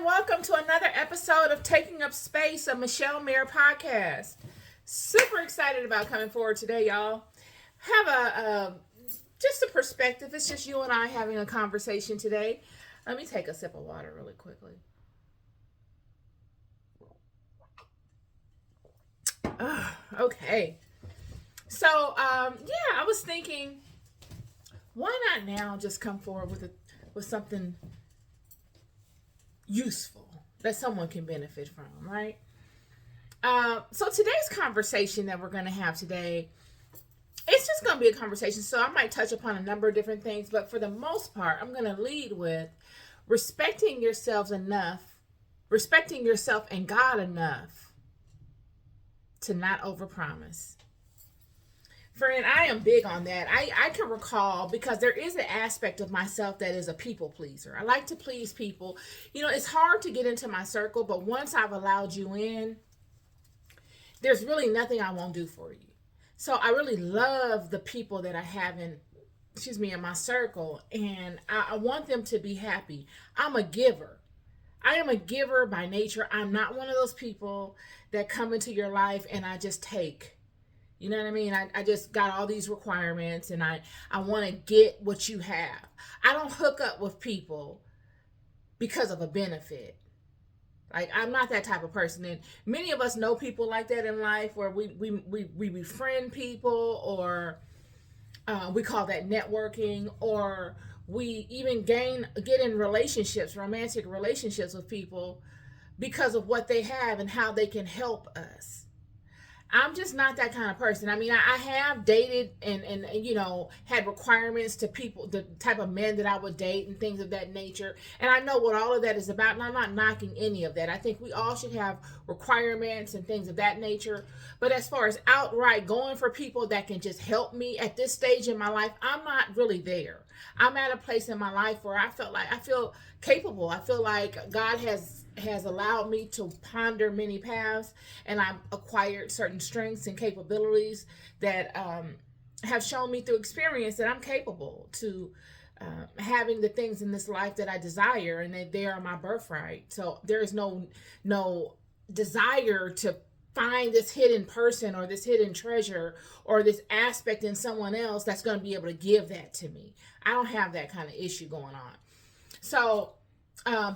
Welcome to another episode of Taking Up Space, a Michelle Mayer podcast. Super excited about coming forward today, y'all. Have just a perspective. It's just you and I having a conversation today. Let me take a sip of water really quickly. Okay. So, I was thinking, why not now just come forward with something useful that someone can benefit from, right? So today's conversation that we're going to have today, it's just going to be a conversation. So I might touch upon a number of different things, but for the most part, I'm going to lead with respecting yourselves enough, respecting yourself and God enough to not overpromise. Friend, I am big on that. I can recall, because there is an aspect of myself that is a people pleaser. I like to please people. You know, it's hard to get into my circle, but once I've allowed you in, there's really nothing I won't do for you. So I really love the people that I have in my circle, and I want them to be happy. I'm a giver. I am a giver by nature. I'm not one of those people that come into your life and I just take. You know what I mean? I just got all these requirements and I want to get what you have. I don't hook up with people because of a benefit. Like, I'm not that type of person. And many of us know people like that in life, where we befriend people, or we call that networking, or we even get in relationships, romantic relationships with people because of what they have and how they can help us. I'm just not that kind of person. I mean, I have dated and had requirements to people, the type of men that I would date and things of that nature. And I know what all of that is about, and I'm not knocking any of that. I think we all should have requirements and things of that nature. But as far as outright going for people that can just help me at this stage in my life, I'm not really there. I'm at a place in my life where I feel capable. I feel like God has allowed me to ponder many paths, and I've acquired certain strengths and capabilities that have shown me through experience that I'm capable to having the things in this life that I desire, and that they are my birthright. So there is no desire to find this hidden person or this hidden treasure or this aspect in someone else that's going to be able to give that to me. I don't have that kind of issue going on. So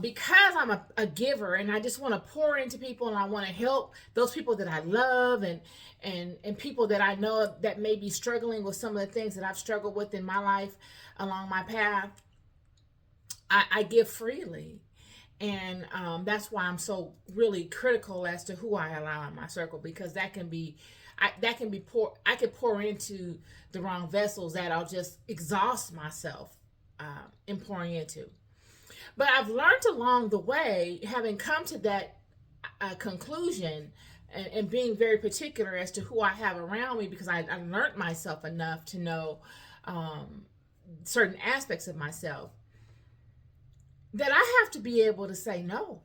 because I'm a giver, and I just want to pour into people, and I want to help those people that I love, and people that I know that may be struggling with some of the things that I've struggled with in my life along my path, I give freely. And that's why I'm so really critical as to who I allow in my circle, because I could pour into the wrong vessels that I'll just exhaust myself in pouring into. But I've learned along the way, having come to that conclusion, and being very particular as to who I have around me, because I learned myself enough to know certain aspects of myself, that I have to be able to say no.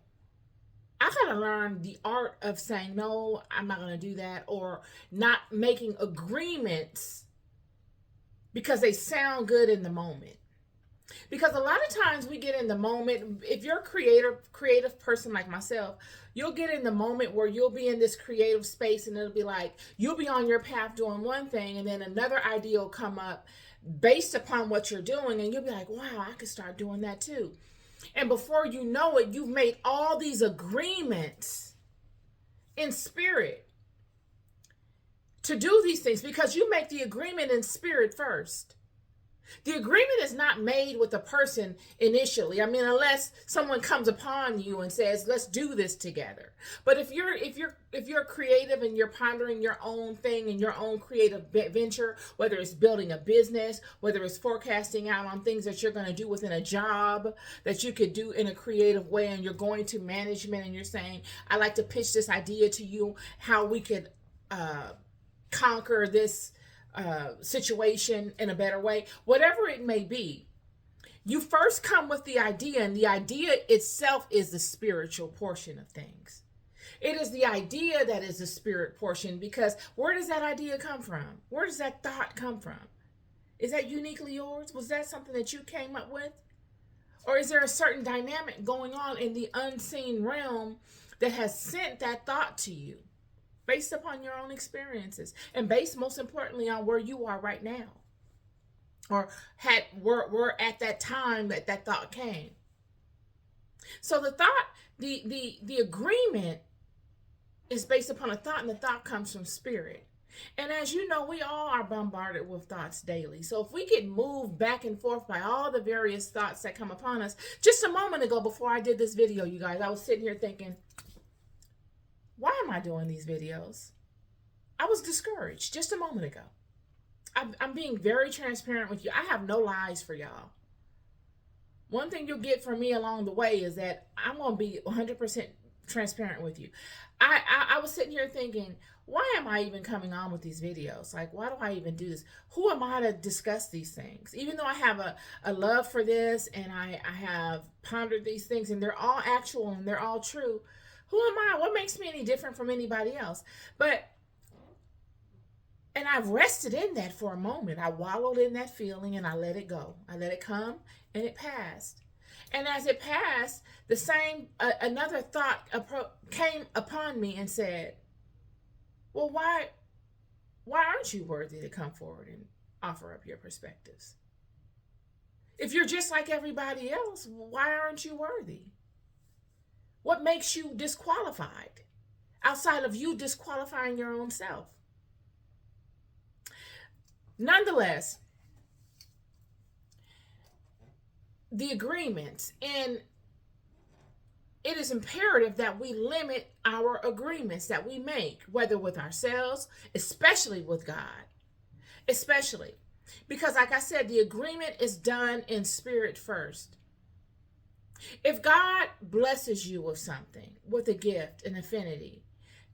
I got to learn the art of saying no, I'm not going to do that, or not making agreements because they sound good in the moment. Because a lot of times we get in the moment, if you're a creative person like myself, you'll get in the moment where you'll be in this creative space, and it'll be like, you'll be on your path doing one thing, and then another idea will come up based upon what you're doing, and you'll be like, wow, I could start doing that too. And before you know it, you've made all these agreements in spirit to do these things, because you make the agreement in spirit first. The agreement is not made with the person initially. I mean, unless someone comes upon you and says, let's do this together. But if you're creative and you're pondering your own thing and your own creative venture, whether it's building a business, whether it's forecasting out on things that you're going to do within a job that you could do in a creative way, and you're going to management and you're saying, I'd like to pitch this idea to you, how we could conquer this situation in a better way, whatever it may be, you first come with the idea, and the idea itself is the spiritual portion of things. It is the idea that is the spirit portion, because where does that idea come from? Where does that thought come from? Is that uniquely yours? Was that something that you came up with? Or is there a certain dynamic going on in the unseen realm that has sent that thought to you based upon your own experiences and based most importantly on where you are right now? Or were at that time that thought came. So the thought, the agreement is based upon a thought, and the thought comes from spirit. And as you know, we all are bombarded with thoughts daily. So if we get moved back and forth by all the various thoughts that come upon us, just a moment ago before I did this video, you guys, I was sitting here thinking, why am I doing these videos? I was discouraged just a moment ago. I'm being very transparent with you. I have no lies for y'all. One thing you'll get from me along the way is that I'm going to be 100% transparent with you. I was sitting here thinking, why am I even coming on with these videos? Like, why do I even do this? Who am I to discuss these things? Even though I have a love for this and I have pondered these things and they're all actual and they're all true, who am I? What makes me any different from anybody else? And I've rested in that for a moment. I wallowed in that feeling and I let it go. I let it come and it passed. And as it passed, another thought came upon me and said, well, why aren't you worthy to come forward and offer up your perspectives? If you're just like everybody else, why aren't you worthy? What makes you disqualified outside of you disqualifying your own self? Nonetheless, the agreements, and it is imperative that we limit our agreements that we make, whether with ourselves, especially with God, especially because, like I said, the agreement is done in spirit first. If God blesses you with something, with a gift, an affinity,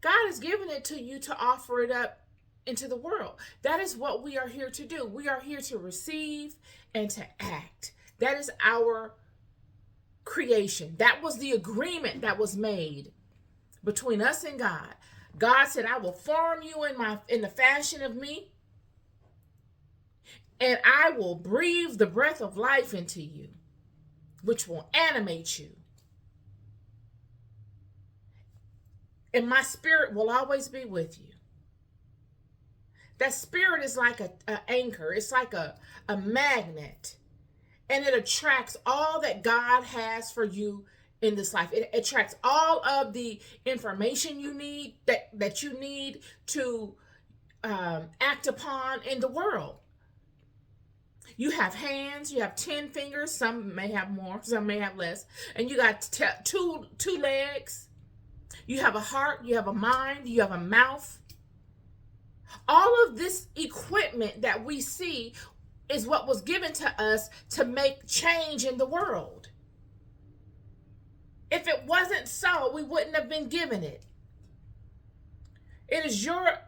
God has given it to you to offer it up into the world. That is what we are here to do. We are here to receive and to act. That is our creation. That was the agreement that was made between us and God. God said, I will form you in the fashion of me, and I will breathe the breath of life into you, which will animate you. And my spirit will always be with you. That spirit is like an anchor. It's like a magnet. And it attracts all that God has for you in this life. It attracts all of the information you need, that you need to act upon in the world. You have hands, you have 10 fingers, some may have more, some may have less. And you got two legs. You have a heart, you have a mind, you have a mouth. All of this equipment that we see is what was given to us to make change in the world. If it wasn't so, we wouldn't have been given it. It is your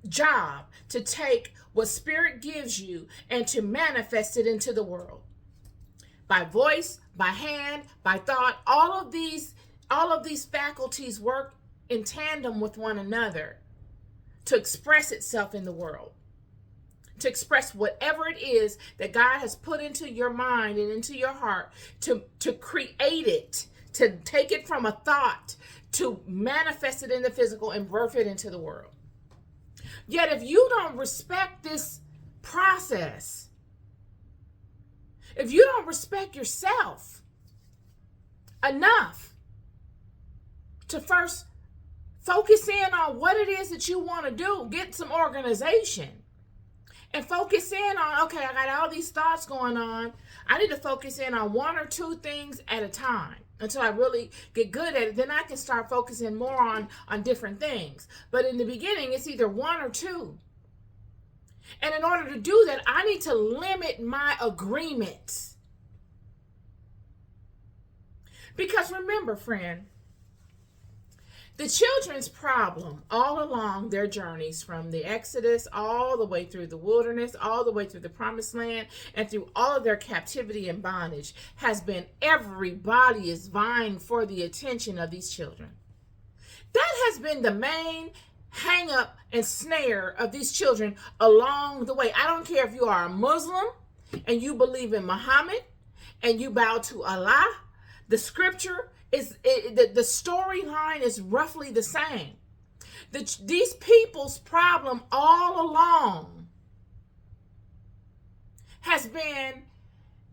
job to take what Spirit gives you and to manifest it into the world. By voice, by hand, by thought, all of these faculties work in tandem with one another to express itself in the world, to express whatever it is that God has put into your mind and into your heart, to create it, to take it from a thought, to manifest it in the physical and birth it into the world. Yet if you don't respect this process, if you don't respect yourself enough to first focus in on what it is that you want to do, get some organization, and focus in on, okay, I got all these thoughts going on. I need to focus in on one or two things at a time until I really get good at it. Then I can start focusing more on different things. But in the beginning, it's either one or two. And in order to do that, I need to limit my agreements. Because remember, friend, the children's problem all along their journeys from the Exodus all the way through the wilderness, all the way through the promised land, and through all of their captivity and bondage has been everybody is vying for the attention of these children. That has been the main hang up and snare of these children along the way. I don't care if you are a Muslim and you believe in Muhammad and you bow to Allah, the scripture is, the storyline is roughly the same. These people's problem all along has been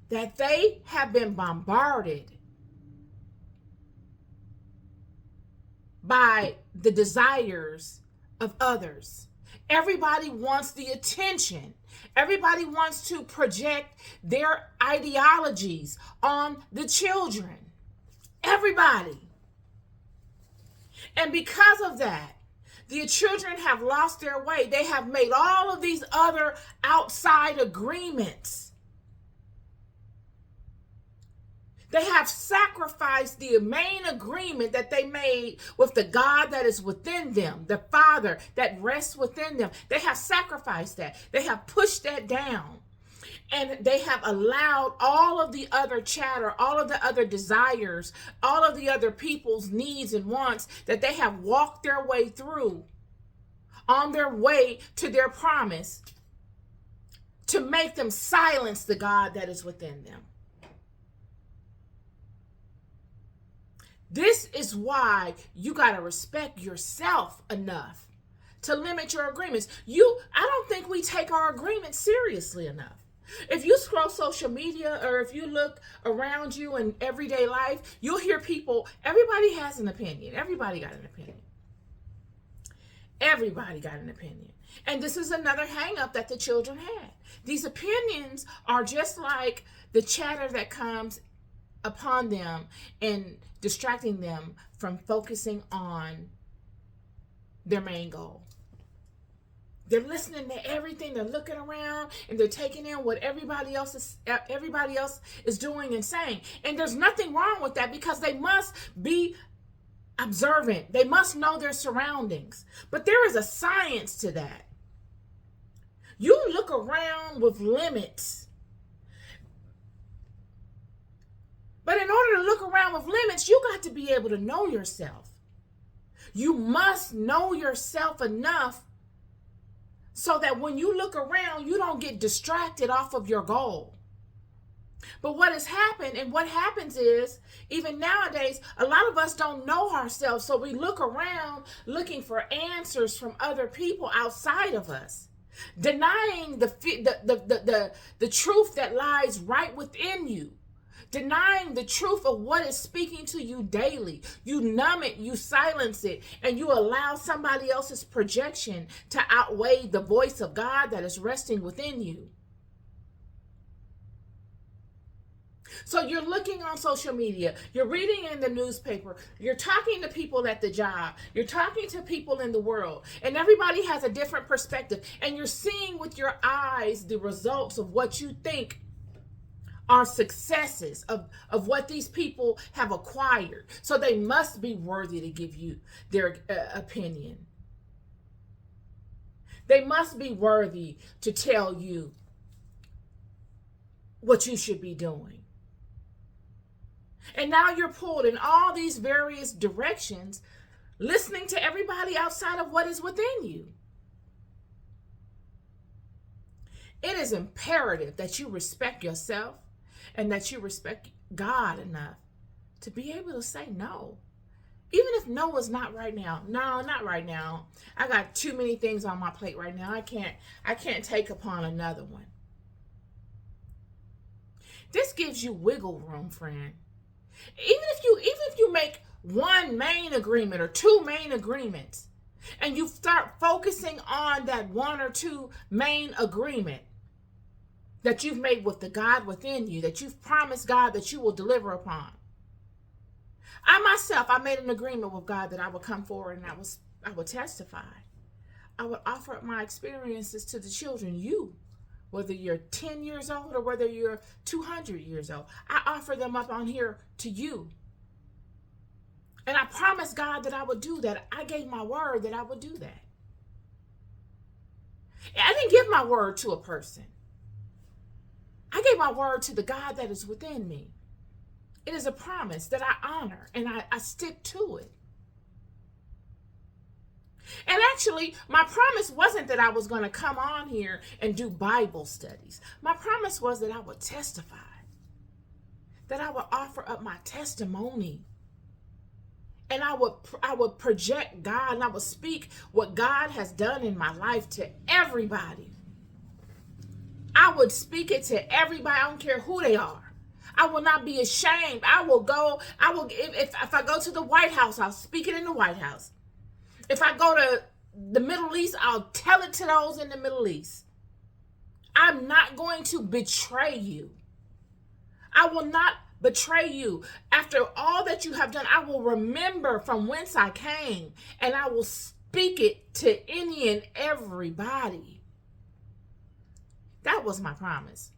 that they have been bombarded by the desires of others. Everybody wants the attention. Everybody wants to project their ideologies on the children. Everybody. And because of that, the children have lost their way. They have made all of these other outside agreements. They have sacrificed the main agreement that they made with the God that is within them, the Father that rests within them. They have sacrificed that. They have pushed that down. And they have allowed all of the other chatter, all of the other desires, all of the other people's needs and wants that they have walked their way through on their way to their promise to make them silence the God that is within them. This is why you got to respect yourself enough to limit your agreements. I don't think we take our agreements seriously enough. If you scroll social media or if you look around you in everyday life, you'll hear people, everybody has an opinion. Everybody got an opinion. Everybody got an opinion. And this is another hang up that the children had. These opinions are just like the chatter that comes upon them and distracting them from focusing on their main goal. They're listening to everything. They're looking around and they're taking in what everybody else is doing and saying. And there's nothing wrong with that because they must be observant. They must know their surroundings. But there is a science to that. You look around with limits. But in order to look around with limits, you got to be able to know yourself. You must know yourself enough so that when you look around, you don't get distracted off of your goal. But what has happened, and what happens is, even nowadays, a lot of us don't know ourselves. So we look around looking for answers from other people outside of us, denying the truth that lies right within you. Denying the truth of what is speaking to you daily. You numb it, you silence it, and you allow somebody else's projection to outweigh the voice of God that is resting within you. So you're looking on social media, you're reading in the newspaper, you're talking to people at the job, you're talking to people in the world, and everybody has a different perspective, and you're seeing with your eyes the results of what you think are successes of what these people have acquired. So they must be worthy to give you their opinion. They must be worthy to tell you what you should be doing. And now you're pulled in all these various directions, listening to everybody outside of what is within you. It is imperative that you respect yourself and that you respect God enough to be able to say no. Even if no is not right now. No, not right now. I got too many things on my plate right now. I can't take upon another one. This gives you wiggle room, friend. Even if you make one main agreement or two main agreements, and you start focusing on that one or two main agreement that you've made with the God within you, that you've promised God that you will deliver upon. I made an agreement with God that I would come forward and I would testify. I would offer up my experiences to the children, you, whether you're 10 years old or whether you're 200 years old. I offer them up on here to you. And I promised God that I would do that. I gave my word that I would do that. I didn't give my word to a person. I gave my word to the God that is within me. It is a promise that I honor and I stick to it. And actually, my promise wasn't that I was going to come on here and do Bible studies. My promise was that I would testify. that I would offer up my testimony. And I would project God, and I would speak what God has done in my life to everybody. I would speak it to everybody. I don't care who they are. I will not be ashamed. If I go to the White House, I'll speak it in the White House. If I go to the Middle East, I'll tell it to those in the Middle East. I'm not going to betray you. I will not betray you. After all that you have done, I will remember from whence I came, and I will speak it to any and everybody. That was my promise.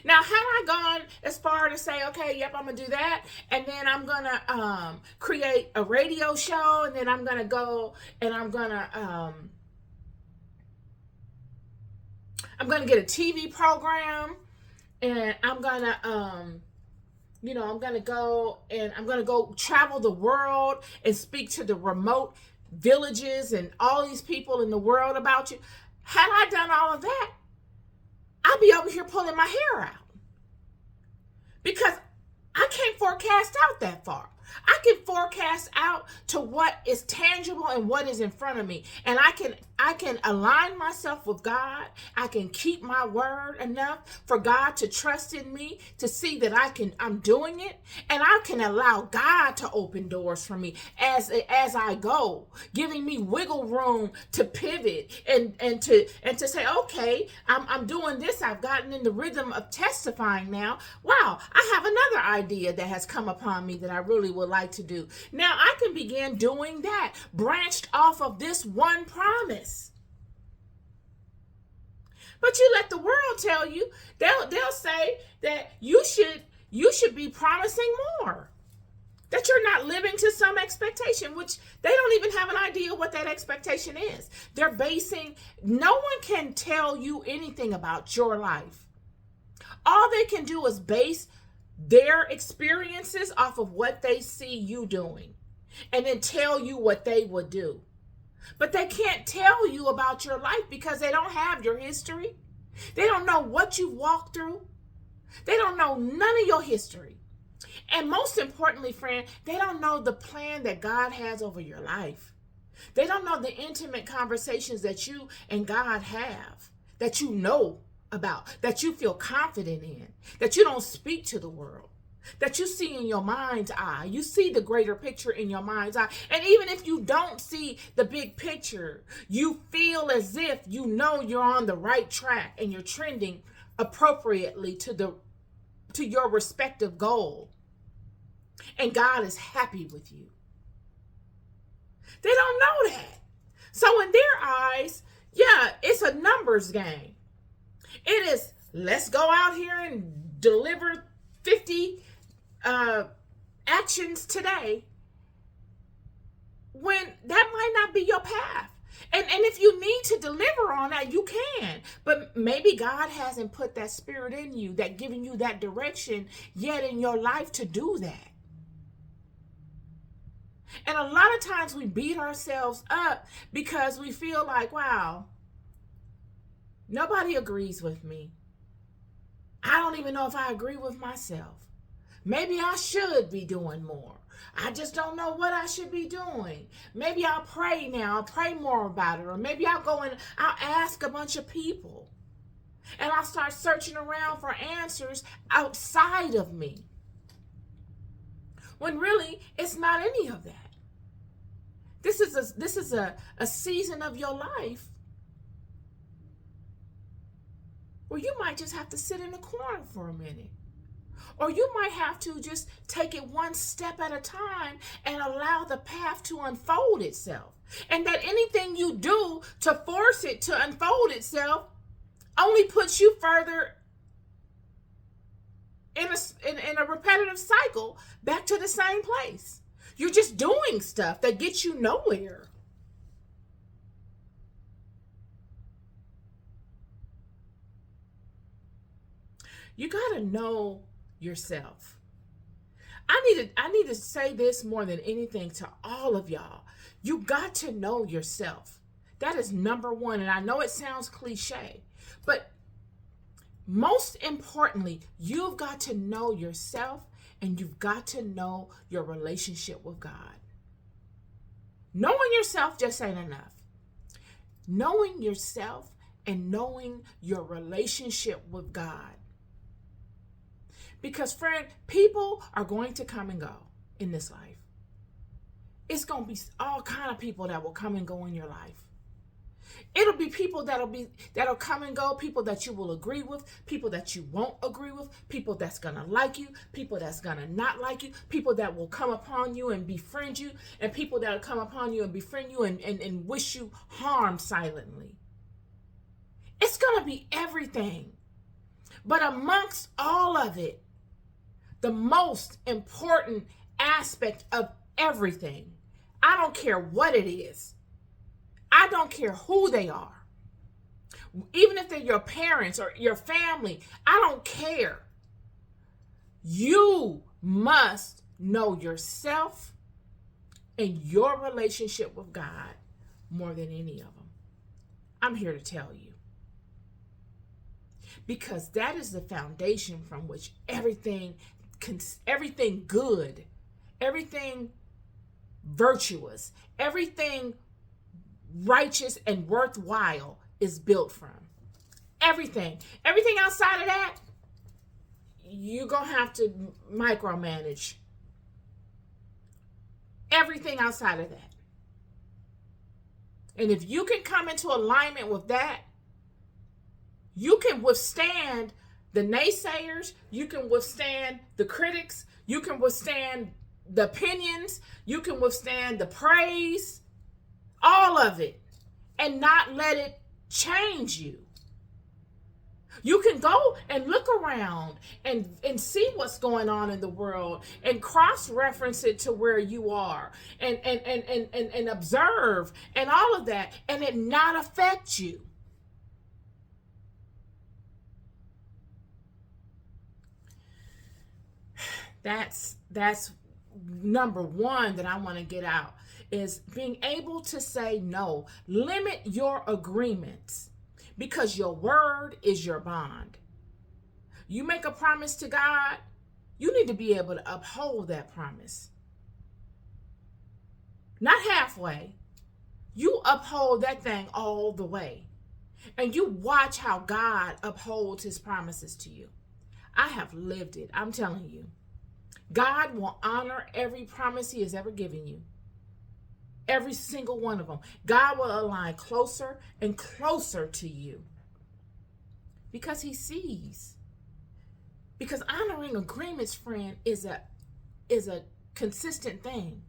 Now, had I gone as far to say, okay, yep, I'm going to do that, and then I'm going to create a radio show, and then I'm going to go and I'm going to get a TV program, and I'm going to, I'm going to go and I'm going to go travel the world and speak to the remote villages and all these people in the world about you. Had I done all of that, I'd be over here pulling my hair out, because I can't forecast out that far. I can forecast out to what is tangible and what is in front of me. And I can align myself with God. I can keep my word enough for God to trust in me, to see that I'm doing it. And I can allow God to open doors for me as I go, giving me wiggle room to pivot and to say, okay, I'm doing this. I've gotten in the rhythm of testifying now. Wow, I have another idea that has come upon me that I really would like to do. Now I can begin doing that, branched off of this one promise. But you let the world tell you, they'll say that you should be promising more, that you're not living to some expectation, which they don't even have an idea what that expectation is. No one can tell you anything about your life. All they can do is base their experiences off of what they see you doing, and then tell you what they would do. But they can't tell you about your life because they don't have your history. They don't know what you walked through. They don't know none of your history. And most importantly, friend, they don't know the plan that God has over your life. They don't know the intimate conversations that you and God have, that you know about, that you feel confident in, that you don't speak to the world, that you see in your mind's eye. You see the greater picture in your mind's eye. And even if you don't see the big picture, you feel as if you know you're on the right track and you're trending appropriately to your respective goal. And God is happy with you. They don't know that. So in their eyes, yeah, it's a numbers game. It is, let's go out here and deliver 50 actions today, when that might not be your path. And if you need to deliver on that, you can. But maybe God hasn't put that spirit in you, that giving you that direction yet in your life to do that. And a lot of times we beat ourselves up because we feel like, wow, nobody agrees with me. I don't even know if I agree with myself. Maybe I should be doing more. I just don't know what I should be doing. Maybe I'll pray now. I'll pray more about it. Or maybe I'll go and I'll ask a bunch of people. And I'll start searching around for answers outside of me. When really, it's not any of that. This is a season of your life where you might just have to sit in a corner for a minute. Or you might have to just take it one step at a time and allow the path to unfold itself. And that anything you do to force it to unfold itself only puts you further in a repetitive cycle back to the same place. You're just doing stuff that gets you nowhere. You got to know yourself. I need to say this more than anything to all of y'all. You got to know yourself. That is number one. And I know it sounds cliche, but Most importantly, you've got to know yourself and you've got to know your relationship with God. Knowing yourself just ain't enough. Knowing yourself and knowing your relationship with God. Because, friend, people are going to come and go in this life. It's going to be all kind of people that will come and go in your life. It'll be people that'll come and go, people that you will agree with, people that you won't agree with, people that's going to like you, people that's going to not like you, people that will come upon you and befriend you, and people that will come upon you and befriend you and wish you harm silently. It's going to be everything. But amongst all of it, the most important aspect of everything, I don't care what it is, I don't care who they are, even if they're your parents or your family, I don't care. You must know yourself and your relationship with God more than any of them. I'm here to tell you. Because that is the foundation from which everything good, everything virtuous, everything righteous and worthwhile is built from. Everything outside of that, you're going to have to micromanage. Everything outside of that. And if you can come into alignment with that, you can withstand the naysayers, you can withstand the critics, you can withstand the opinions, you can withstand the praise, all of it, and not let it change you. You can go and look around and see what's going on in the world and cross-reference it to where you are and observe and all of that, and it not affect you. That's number one that I want to get out, is being able to say no. Limit your agreements, because your word is your bond. You make a promise to God, you need to be able to uphold that promise. Not halfway. You uphold that thing all the way. And you watch how God upholds his promises to you. I have lived it. I'm telling you. God will honor every promise he has ever given you. Every single one of them. God will align closer and closer to you. Because he sees. Because honoring agreements, friend, is a consistent thing.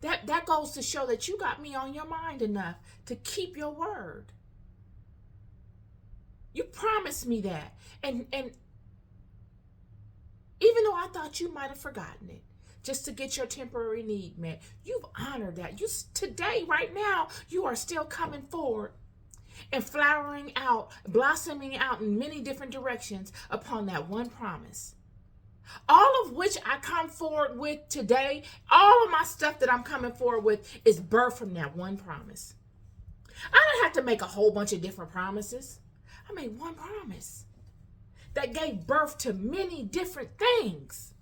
That goes to show that you got me on your mind enough to keep your word. You promised me that. And even though I thought you might have forgotten it, just to get your temporary need met, you've honored that. Today, right now, you are still coming forward and flowering out, blossoming out in many different directions upon that one promise. All of which I come forward with today, all of my stuff that I'm coming forward with is birthed from that one promise. I don't have to make a whole bunch of different promises. I made one promise that gave birth to many different things.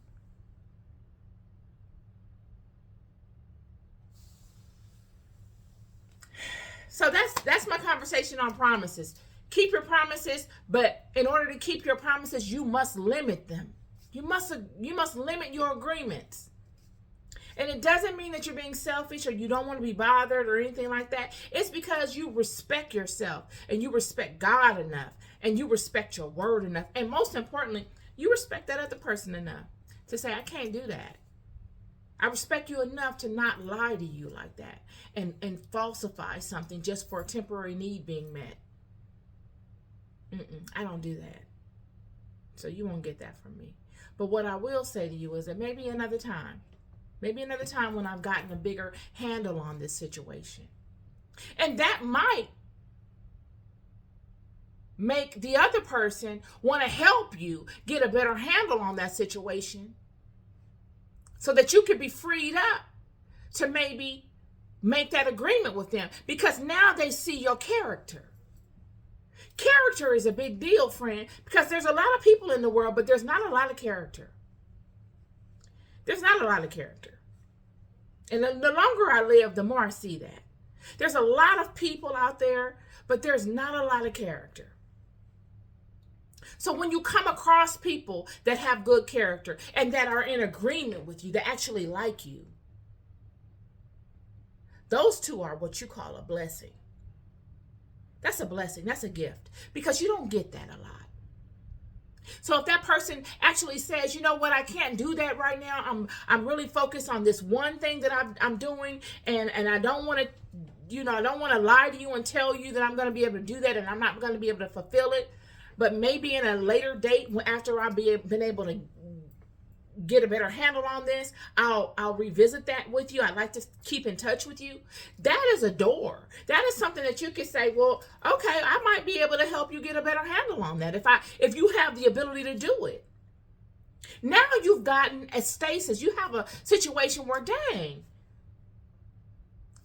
So that's my conversation on promises. Keep your promises, but in order to keep your promises, you must limit them. You must limit your agreements. And it doesn't mean that you're being selfish or you don't want to be bothered or anything like that. It's because you respect yourself and you respect God enough and you respect your word enough. And most importantly, you respect that other person enough to say, I can't do that. I respect you enough to not lie to you like that and falsify something just for a temporary need being met. I don't do that. So you won't get that from me. But what I will say to you is that maybe another time when I've gotten a bigger handle on this situation. And that might make the other person want to help you get a better handle on that situation so that you could be freed up to maybe make that agreement with them, because now they see your character. Character is a big deal, friend, because there's a lot of people in the world, but there's not a lot of character. There's not a lot of character. And the longer I live, the more I see that. There's a lot of people out there, but there's not a lot of character. So when you come across people that have good character and that are in agreement with you, that actually like you, those two are what you call a blessing. That's a blessing. That's a gift, because you don't get that a lot. So if that person actually says, you know what, I can't do that right now. I'm really focused on this one thing that I'm doing, and I don't want to, I don't want to lie to you and tell you that I'm going to be able to do that, and I'm not going to be able to fulfill it. But maybe in a later date, after I've been able to get a better handle on this, I'll revisit that with you. I'd like to keep in touch with you. That is a door. That is something that you can say, well, okay, I might be able to help you get a better handle on that if you have the ability to do it. Now you've gotten a stasis. You have a situation where, dang,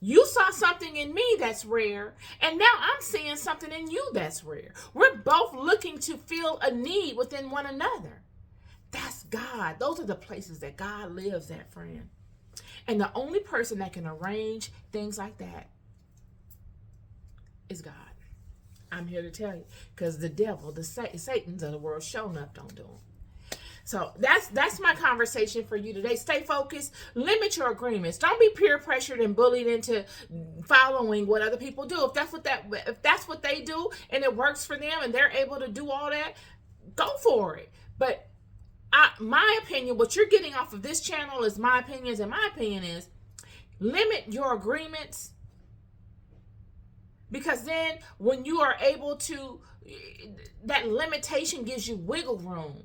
you saw something in me that's rare, and now I'm seeing something in you that's rare. We're both looking to fill a need within one another. That's God. Those are the places that God lives at, friend. And the only person that can arrange things like that is God. I'm here to tell you, because the devil, the Satans of the world, showing up don't do them. So that's my conversation for you today. Stay focused. Limit your agreements. Don't be peer pressured and bullied into following what other people do. If that's what they do and it works for them and they're able to do all that, go for it. But my opinion, what you're getting off of this channel is my opinions, and my opinion is limit your agreements, because then when you are able to, that limitation gives you wiggle room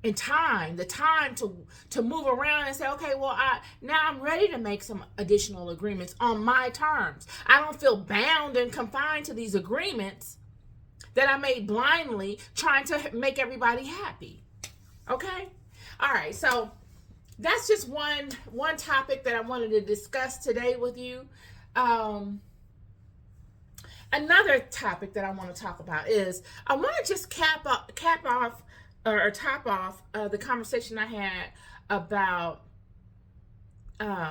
and time, the time to move around and say, okay, well, now I'm ready to make some additional agreements on my terms. I don't feel bound and confined to these agreements that I made blindly trying to make everybody happy. Okay? All right, so that's just one topic that I wanted to discuss today with you. Another topic that I want to talk about is, I want to just top off the conversation I had about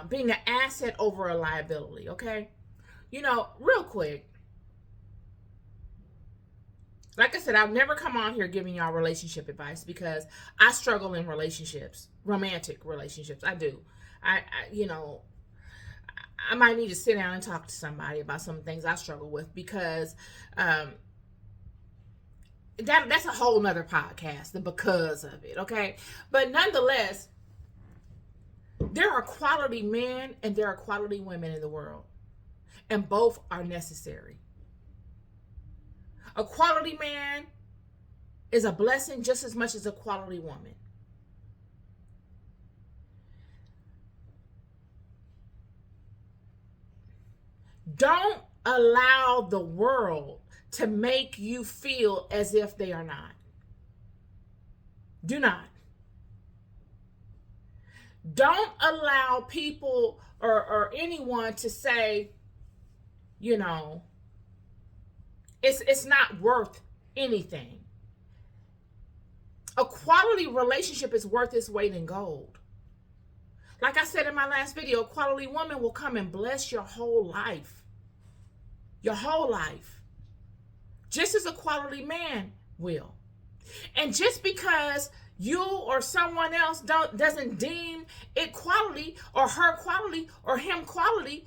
being an asset over a liability, okay? Real quick, like I said, I've never come on here giving y'all relationship advice, because I struggle in relationships, romantic relationships. I do. I might need to sit down and talk to somebody about some things I struggle with, because that's a whole nother podcast, the because of it, okay? But nonetheless, there are quality men and there are quality women in the world, and both are necessary. A quality man is a blessing just as much as a quality woman. Don't allow the world to make you feel as if they are not. Do not. Don't allow people or anyone to say, it's not worth anything. A quality relationship is worth its weight in gold. Like I said in my last video, a quality woman will come and bless your whole life. Your whole life. Just as a quality man will. And just because you or someone else doesn't deem it quality, or her quality, or him quality,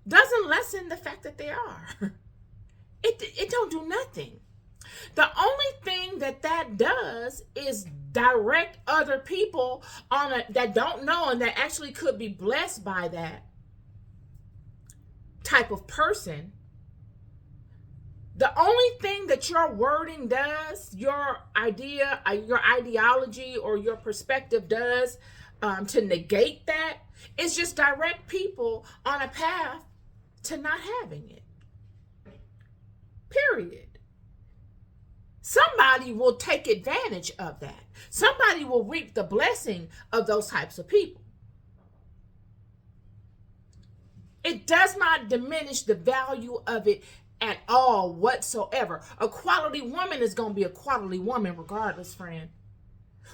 doesn't lessen the fact that they are. It don't do nothing. The only thing that does is direct other people that don't know and that actually could be blessed by that type of person. The only thing that your wording does, your ideology, or your perspective does to negate that, is just direct people on a path to not having it. Period. Somebody will take advantage of that. Somebody will reap the blessing of those types of people. It does not diminish the value of it at all whatsoever. A quality woman is going to be a quality woman regardless, friend.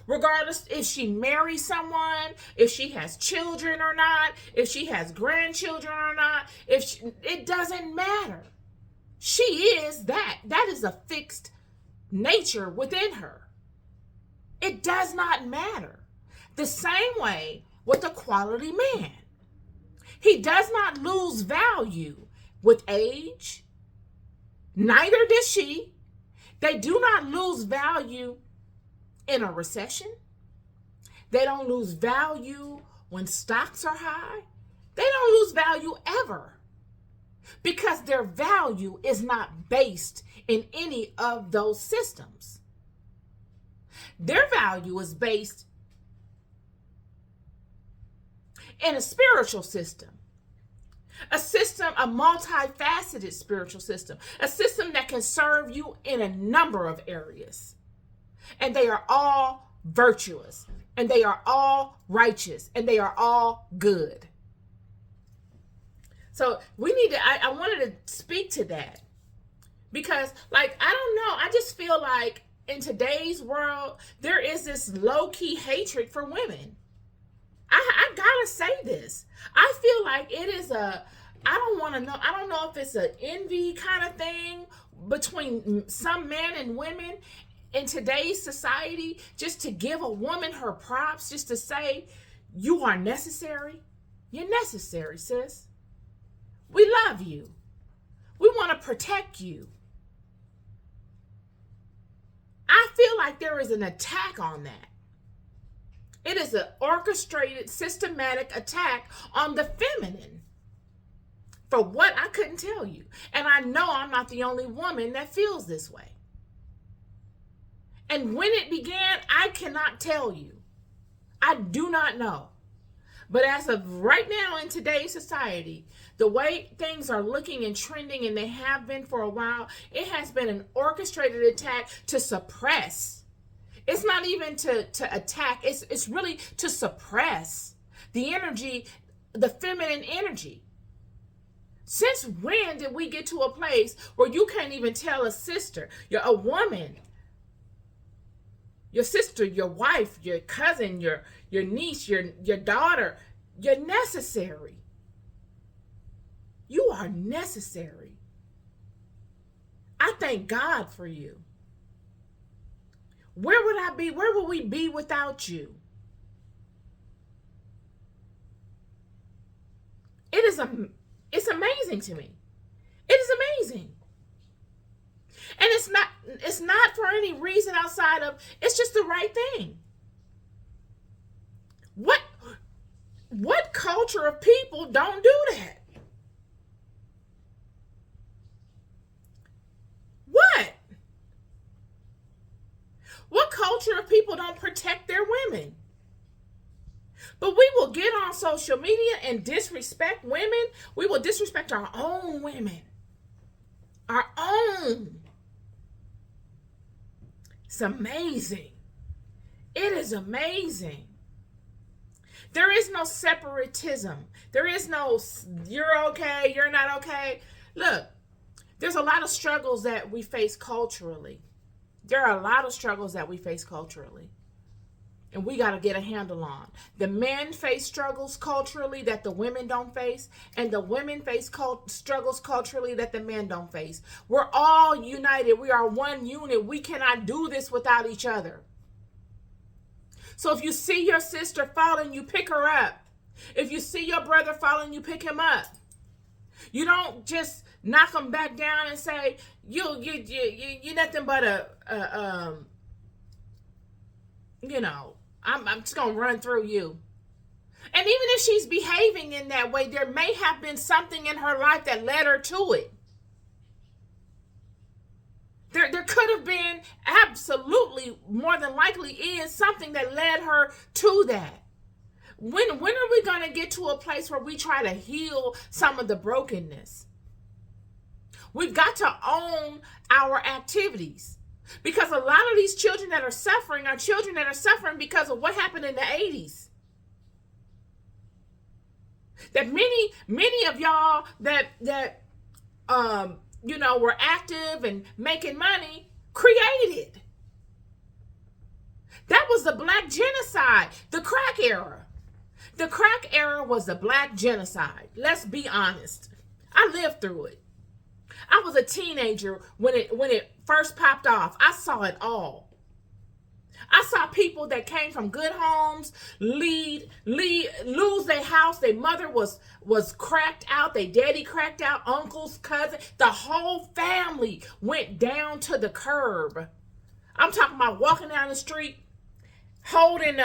Regardless if she marries someone, if she has children or not, if she has grandchildren or not, it doesn't matter. She is that. That is a fixed nature within her. It does not matter. The same way with a quality man. He does not lose value with age. Neither does she. They do not lose value in a recession. They don't lose value when stocks are high. They don't lose value ever because their value is not based in any of those systems. Their value is based in a spiritual system. A system, a multifaceted spiritual system. A system that can serve you in a number of areas. And they are all virtuous. And they are all righteous. And they are all good. So we need to, I wanted to speak to that. Because, like, I don't know. I just feel like in today's world, there is this low-key hatred for women. I gotta say this. I feel like it is I don't know if it's an envy kind of thing between some men and women in today's society, just to give a woman her props, just to say, you are necessary. You're necessary, sis. We love you. We want to protect you. I feel like there is an attack on that. It is an orchestrated, systematic attack on the feminine. For what, I couldn't tell you. And I know I'm not the only woman that feels this way. And when it began, I cannot tell you. I do not know. But as of right now in today's society, the way things are looking and trending, and they have been for a while, it has been an orchestrated attack to suppress. It's not even to attack. It's really to suppress the energy, the feminine energy. Since when did we get to a place where you can't even tell a sister, you're a woman, your sister, your wife, your cousin, your niece, your daughter, you're necessary. You are necessary. I thank God for you. Where would I be? Where would we be without you? It's amazing to me. It is amazing. And it's not for any reason outside of, it's just the right thing. What culture of people don't do that? What culture of people don't protect their women? But we will get on social media and disrespect women. We will disrespect our own women. Our own. It's amazing. It is amazing. There is no separatism. There is no, you're okay, you're not okay. Look, there's a lot of struggles that we face culturally. There are a lot of struggles that we face culturally. And we got to get a handle on. The men face struggles culturally that the women don't face. And the women face struggles culturally that the men don't face. We're all united. We are one unit. We cannot do this without each other. So if you see your sister falling, you pick her up. If you see your brother falling, you pick him up. You don't just knock them back down and say, you're nothing but I'm just going to run through you. And even if she's behaving in that way, there may have been something in her life that led her to it. There could have been, absolutely, more than likely is something that led her to that. When are we going to get to a place where we try to heal some of the brokenness? We've got to own our activities. Because a lot of these children that are suffering are children that are suffering because of what happened in the 80s. That many of y'all that were active and making money, created. That was the black genocide, the crack era. The crack era was the black genocide. Let's be honest. I lived through it. I was a teenager when it first popped off. I saw it all. I saw people that came from good homes lose their house. Their mother was cracked out. Their daddy cracked out. Uncles, cousins. The whole family went down to the curb. I'm talking about walking down the street, holding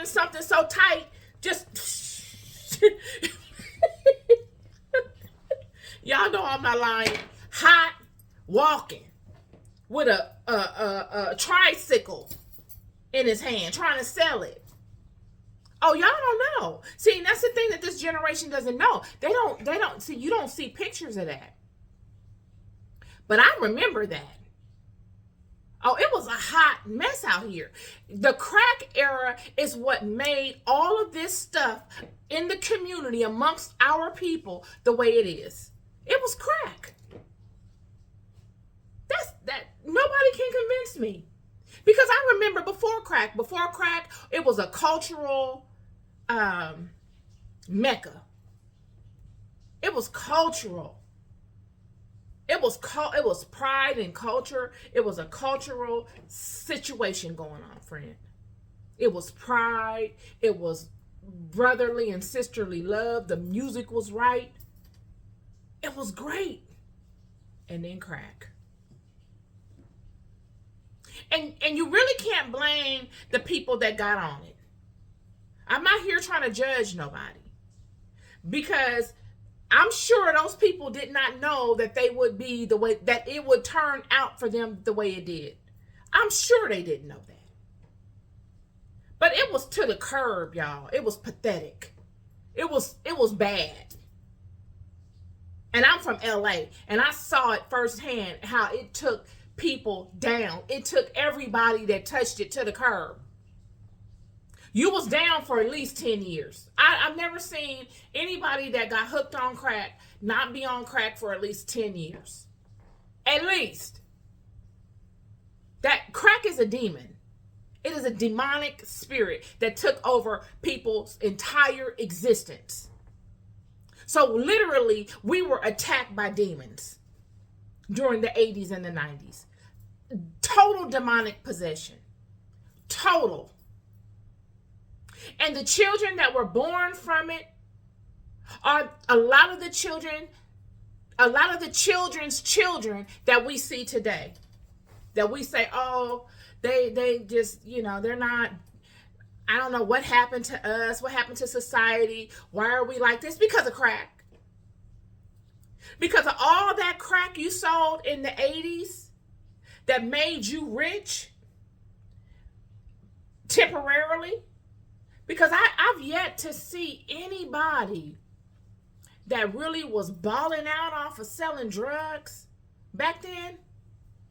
something so tight, just y'all know I'm not lying. Hot, walking with a tricycle in his hand, trying to sell it. Oh, y'all don't know. See, that's the thing that this generation doesn't know. They don't see. You don't see pictures of that. But I remember that. Oh, it was a hot mess out here. The crack era is what made all of this stuff in the community amongst our people the way it is. It was crack. That nobody can convince me. Because I remember before crack, it was a cultural mecca. It was cultural. It was pride and culture. It was a cultural situation going on, friend. It was pride. It was brotherly and sisterly love. The music was right. It was great. And then crack. And you really can't blame the people that got on it. I'm not here trying to judge nobody. Because I'm sure those people did not know that they would be the way, that it would turn out for them the way it did. I'm sure they didn't know that. But it was to the curb, y'all. It was pathetic. It was bad. And I'm from LA, and I saw it firsthand how it took people down. It took everybody that touched it to the curb. You was down for at least 10 years. I've never seen anybody that got hooked on crack not be on crack for at least 10 years. At least. That crack is a demon. It is a demonic spirit that took over people's entire existence. So literally, we were attacked by demons during the 80s and the 90s. Total demonic possession. Total. And the children that were born from it are a lot of the children's children that we see today. That we say, oh, they just, they're not, I don't know what happened to us, what happened to society, why are we like this? Because of crack. Because of all that crack you sold in the 80s that made you rich temporarily. Because I've yet to see anybody that really was balling out off of selling drugs back then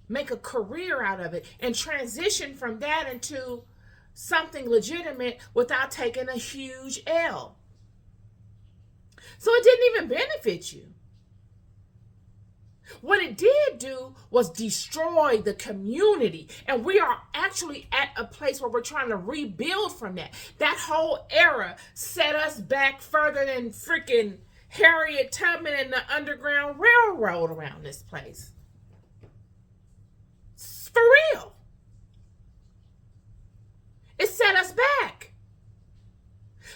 make a career out of it and transition from that into something legitimate without taking a huge L. So it didn't even benefit you. What it did do was destroy the community. And we are actually at a place where we're trying to rebuild from that. That whole era set us back further than freaking Harriet Tubman and the Underground Railroad around this place. For real. It set us back.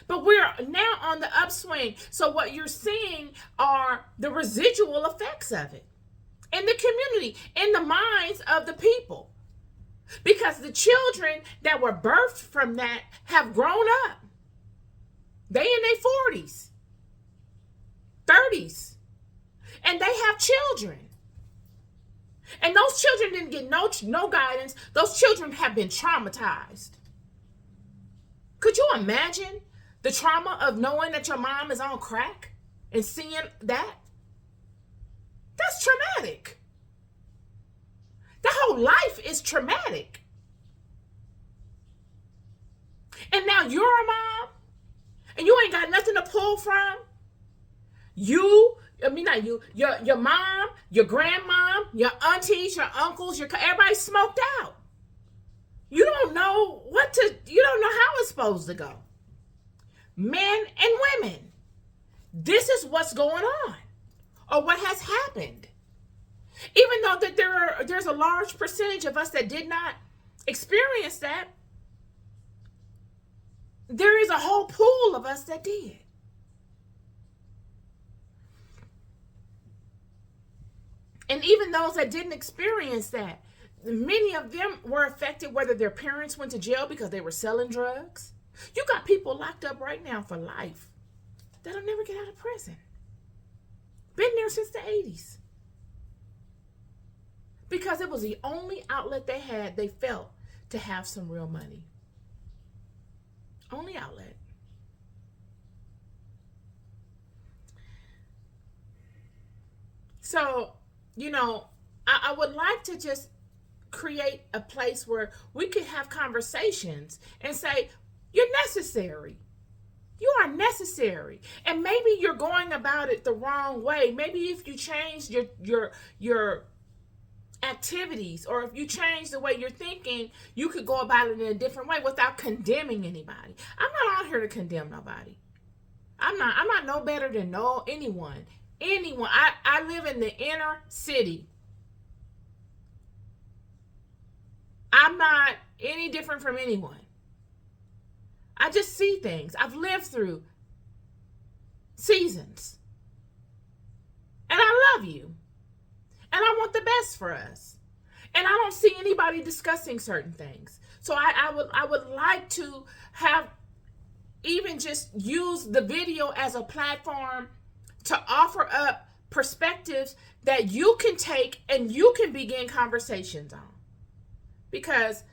But we're now on the upswing. So what you're seeing are the residual effects of it. In the community, in the minds of the people. Because the children that were birthed from that have grown up. They in their 40s, 30s. And they have children. And those children didn't get no guidance. Those children have been traumatized. Could you imagine the trauma of knowing that your mom is on crack and seeing that? That's traumatic. That whole life is traumatic. And now you're a mom and you ain't got nothing to pull from. Not you, your mom, your grandmom, your aunties, your uncles, everybody's smoked out. You don't know you don't know how it's supposed to go. Men and women, this is what's going on, or what has happened. Even though that there's a large percentage of us that did not experience that, there is a whole pool of us that did. And even those that didn't experience that, many of them were affected, whether their parents went to jail because they were selling drugs. You got people locked up right now for life that'll never get out of prison. Been there since the 80s. Because it was the only outlet they felt to have some real money. Only outlet. So, I would like to just create a place where we could have conversations and say, you're necessary. You are necessary. And maybe you're going about it the wrong way. Maybe if you change your activities, or if you change the way you're thinking, you could go about it in a different way without condemning anybody. I'm not out here to condemn nobody. I'm not no better than anyone. I live in the inner city. I'm not any different from anyone. I just see things. I've lived through seasons. And I love you. And I want the best for us. And I don't see anybody discussing certain things. So I would like to have even just use the video as a platform to offer up perspectives that you can take and you can begin conversations on. Because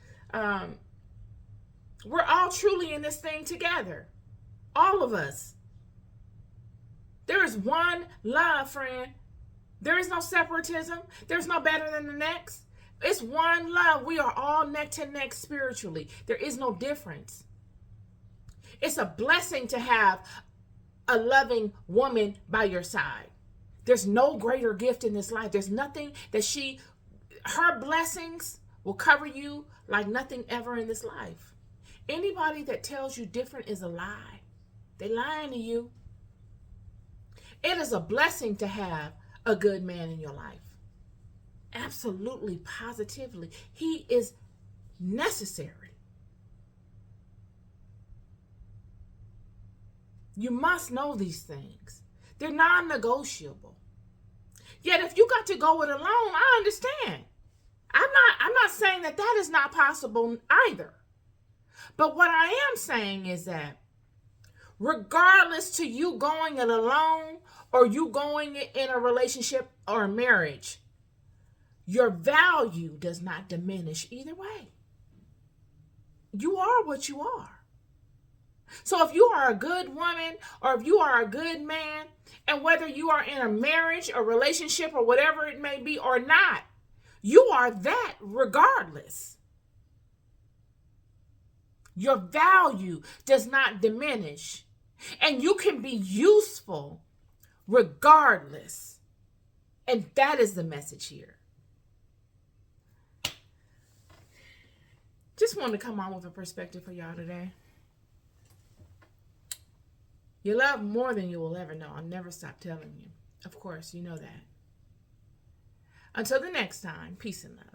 we're all truly in this thing together. All of us. There is one love, friend. There is no separatism. There's no better than the next. It's one love. We are all neck to neck spiritually. There is no difference. It's a blessing to have a loving woman by your side. There's no greater gift in this life. There's nothing that her blessings will cover you like nothing ever in this life. Anybody that tells you different is a lie. They're lying to you. It is a blessing to have a good man in your life. Absolutely, positively. He is necessary. You must know these things. They're non-negotiable. Yet if you got to go it alone, I understand. I'm not saying that is not possible either. But what I am saying is that regardless to you going it alone or you going in a relationship or a marriage, your value does not diminish either way. You are what you are. So if you are a good woman or if you are a good man, and whether you are in a marriage or relationship or whatever it may be or not, you are that regardless. Your value does not diminish, and you can be useful regardless. And that is the message here. Just wanted to come on with a perspective for y'all today. You love more than you will ever know. I'll never stop telling you. Of course, you know that. Until the next time, peace and love.